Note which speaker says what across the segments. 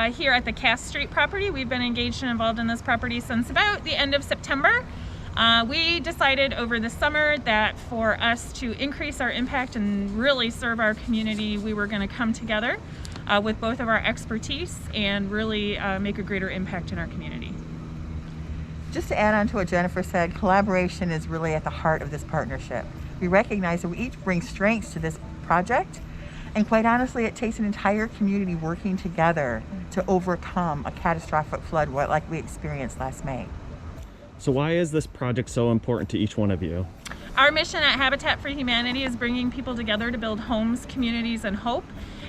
Speaker 1: here at the Cass Street property. We've been engaged and involved in this property since about the end of September. We decided over the summer that for us to increase our impact and really serve our community, we were going to come together with both of our expertise and really make a greater impact in our community.
Speaker 2: Just to add on to what Jennifer said, collaboration is really at the heart of this partnership. We recognize that we each bring strengths to this project, and quite honestly, it takes an entire community working together to overcome a catastrophic flood like we experienced last May.
Speaker 3: So why is this project so important to each one of you?
Speaker 1: Our mission at Habitat for Humanity is bringing people together to build homes, communities, and hope.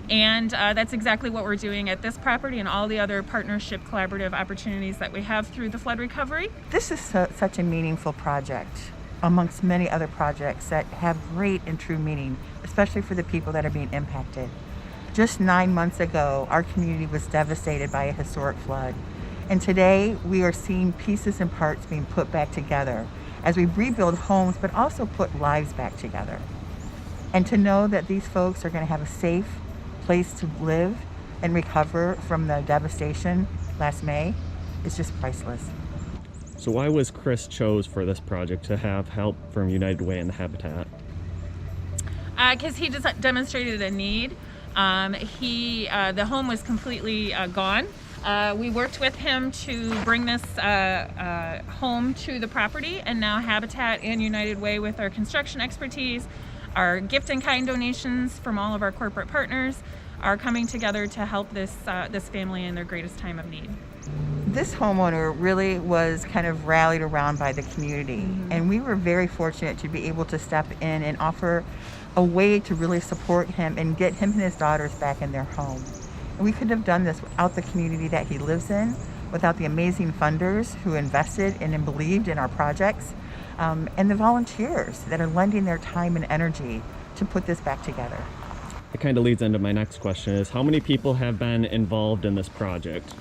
Speaker 1: And that's exactly what we're doing at this property and all the other partnership collaborative opportunities that we have through the flood recovery.
Speaker 2: This is such a meaningful project amongst many other projects that have great and true meaning, especially for the people that are being impacted. Just 9 months ago, our community was devastated by a historic flood. And today we are seeing pieces and parts being put back together as we rebuild homes, but also put lives back together. And to know that these folks are going to have a safe place to live and recover from the devastation last May is just priceless.
Speaker 3: So why was Chris chose for this project to have help from United Way and the Habitat?
Speaker 1: Because he just demonstrated a need. The home was completely gone. We worked with him to bring this home to the property, and now Habitat and United Way, with our construction expertise, our gift and kind donations from all of our corporate partners, are coming together to help this family in their greatest time of need.
Speaker 2: This homeowner really was kind of rallied around by the community, and we were very fortunate to be able to step in and offer a way to really support him and get him and his daughters back in their home. And we couldn't have done this without the community that he lives in, without the amazing funders who invested and believed in our projects, and the volunteers that are lending their time and energy to put this back together.
Speaker 3: It kind of leads into my next question is, how many people have been involved in this project?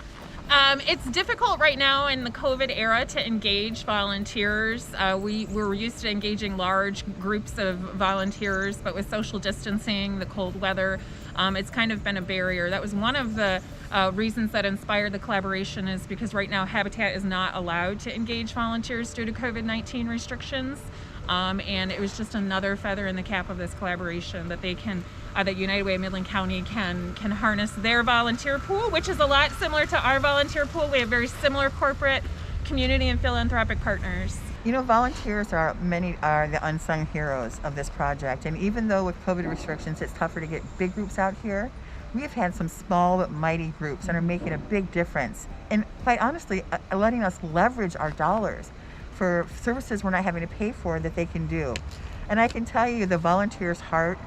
Speaker 1: It's difficult right now in the COVID era to engage volunteers. We're used to engaging large groups of volunteers, but with social distancing, the cold weather, it's kind of been a barrier. That was one of the reasons that inspired the collaboration, is because right now Habitat is not allowed to engage volunteers due to COVID-19 restrictions. And it was just another feather in the cap of this collaboration that they can, that United Way of Midland County can harness their volunteer pool, which is a lot similar to our volunteer pool. We have very similar corporate, community, and philanthropic partners.
Speaker 2: You know, volunteers are the unsung heroes of this project. And even though with COVID restrictions, it's tougher to get big groups out here, we've had some small but mighty groups that are making a big difference. And quite honestly, letting us leverage our dollars for services we're not having to pay for that they can do. And I can tell you the volunteers' heart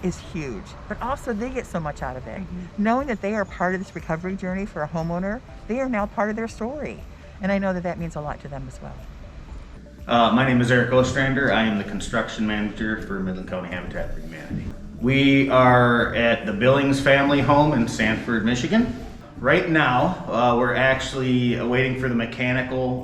Speaker 2: is huge, but also they get so much out of it. Knowing that they are part of this recovery journey for a homeowner, they are now part of their story. And I know that that means a lot to them as well.
Speaker 4: My name is Eric Ostrander. I am the construction manager for Midland County Habitat for Humanity. We are at the Billings family home in Sanford, Michigan. Right now, we're actually waiting for the mechanical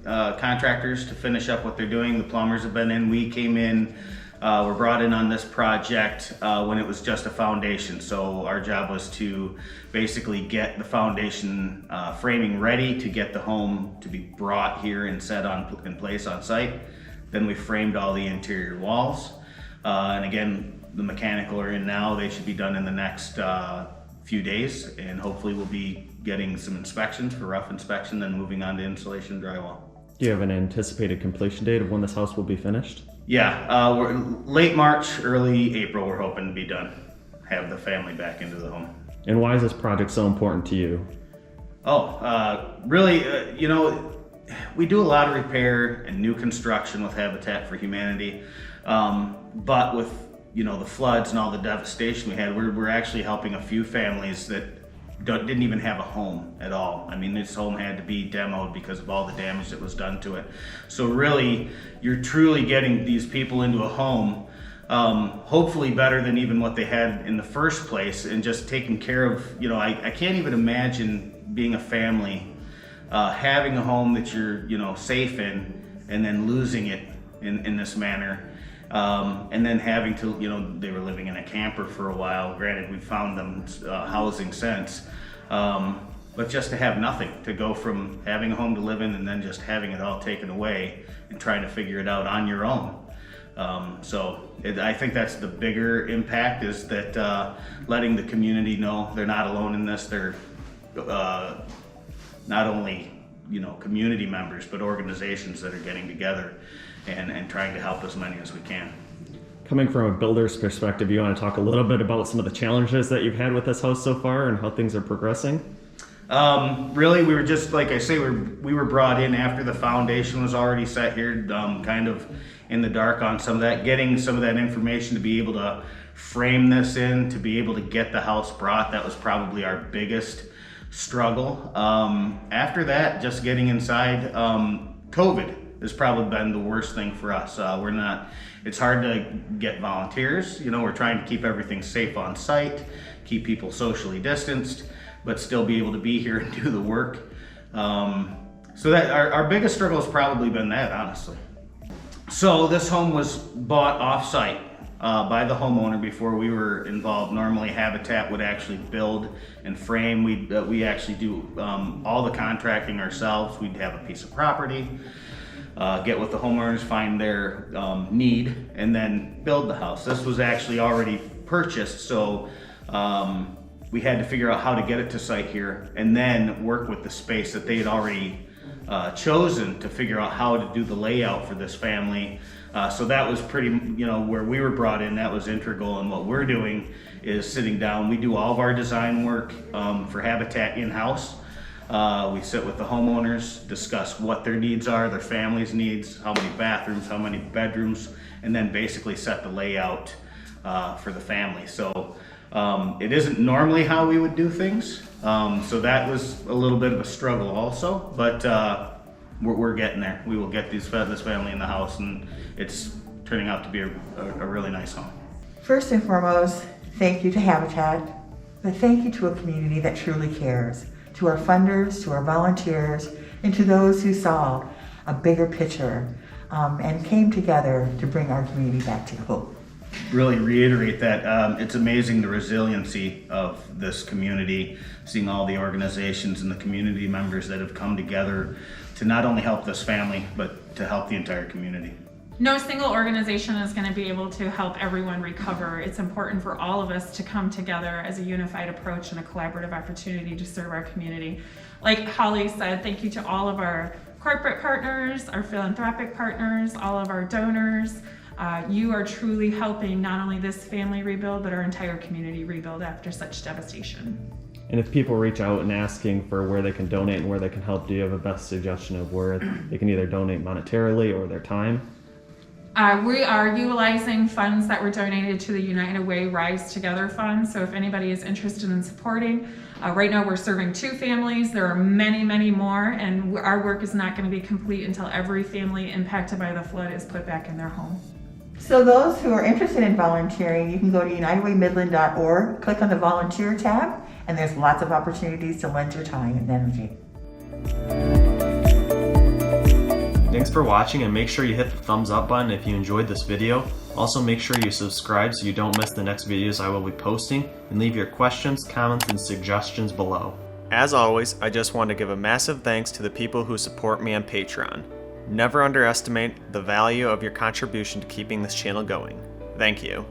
Speaker 4: contractors to finish up what they're doing. The plumbers have been in. We came in, were brought in on this project when it was just a foundation. So our job was to basically get the foundation framing ready to get the home to be brought here and set in place on site. Then we framed all the interior walls. And again, the mechanical are in now. They should be done in the next few days, and hopefully we'll be getting some inspections for rough inspection, then moving on to insulation drywall.
Speaker 3: Do you have an anticipated completion date of when this house will be finished?
Speaker 4: Yeah, we're late March, early April, we're hoping to be done. Have the family back into the home.
Speaker 3: And why is this project so important to you?
Speaker 4: Really, you know, we do a lot of repair and new construction with Habitat for Humanity, but with the floods and all the devastation we had, we're actually helping a few families that didn't even have a home at all. I mean, this home had to be demoed because of all the damage that was done to it. So really, you're truly getting these people into a home, hopefully better than even what they had in the first place, and just taking care of, I can't even imagine being a family, having a home that you're, safe in, and then losing it in this manner. And then having to, they were living in a camper for a while. Granted, we found them housing since. But just to have nothing, to go from having a home to live in and then just having it all taken away and trying to figure it out on your own. I think that's the bigger impact, is that letting the community know they're not alone in this. They're not only community members, but organizations that are getting together and trying to help as many as we can.
Speaker 3: Coming from a builder's perspective, you want to talk a little bit about some of the challenges that you've had with this house so far and how things are progressing?
Speaker 4: Really, we were just, like I say, we were brought in after the foundation was already set here, kind of in the dark on some of that, getting some of that information to be able to frame this in, to be able to get the house brought. That was probably our biggest struggle. After that, just getting inside, COVID has probably been the worst thing for us. It's hard to get volunteers. We're trying to keep everything safe on site, keep people socially distanced, but still be able to be here and do the work. So that our biggest struggle has probably been that, honestly. So this home was bought off-site by the homeowner before we were involved. Normally Habitat would actually build and frame. We actually do all the contracting ourselves. We'd have a piece of property, get with the homeowners, find their need, and then build the house. This was actually already purchased, so we had to figure out how to get it to site here and then work with the space that they had already chosen to figure out how to do the layout for this family. So that was pretty, where we were brought in, that was integral. And what we're doing is sitting down. We do all of our design work for Habitat in-house. We sit with the homeowners, discuss what their needs are, their family's needs, how many bathrooms, how many bedrooms, and then basically set the layout for the family. So it isn't normally how we would do things. So that was a little bit of a struggle also, but we're getting there. We will get this family in the house, and it's turning out to be a really nice home.
Speaker 2: First and foremost, thank you to Habitat, but thank you to a community that truly cares, to our funders, to our volunteers, and to those who saw a bigger picture and came together to bring our community back to hope.
Speaker 4: Really reiterate that it's amazing the resiliency of this community, seeing all the organizations and the community members that have come together to not only help this family, but to help the entire community.
Speaker 1: No single organization is going to be able to help everyone recover. It's important for all of us to come together as a unified approach and a collaborative opportunity to serve our community. Like Holly said, thank you to all of our corporate partners, our philanthropic partners, all of our donors. You are truly helping not only this family rebuild, but our entire community rebuild after such devastation.
Speaker 3: And if people reach out and asking for where they can donate and where they can help, do you have a best suggestion of where they can either donate monetarily or their time?
Speaker 1: We are utilizing funds that were donated to the United Way Rise Together Fund. So if anybody is interested in supporting, right now we're serving 2 families. There are many, many more, and our work is not going to be complete until every family impacted by the flood is put back in their home.
Speaker 2: So those who are interested in volunteering, you can go to unitedwaymidland.org, click on the volunteer tab, and there's lots of opportunities to lend your time and energy.
Speaker 3: Thanks for watching, and make sure you hit the thumbs up button if you enjoyed this video. Also make sure you subscribe so you don't miss the next videos I will be posting, and leave your questions, comments, and suggestions below. As always, I just want to give a massive thanks to the people who support me on Patreon. Never underestimate the value of your contribution to keeping this channel going. Thank you.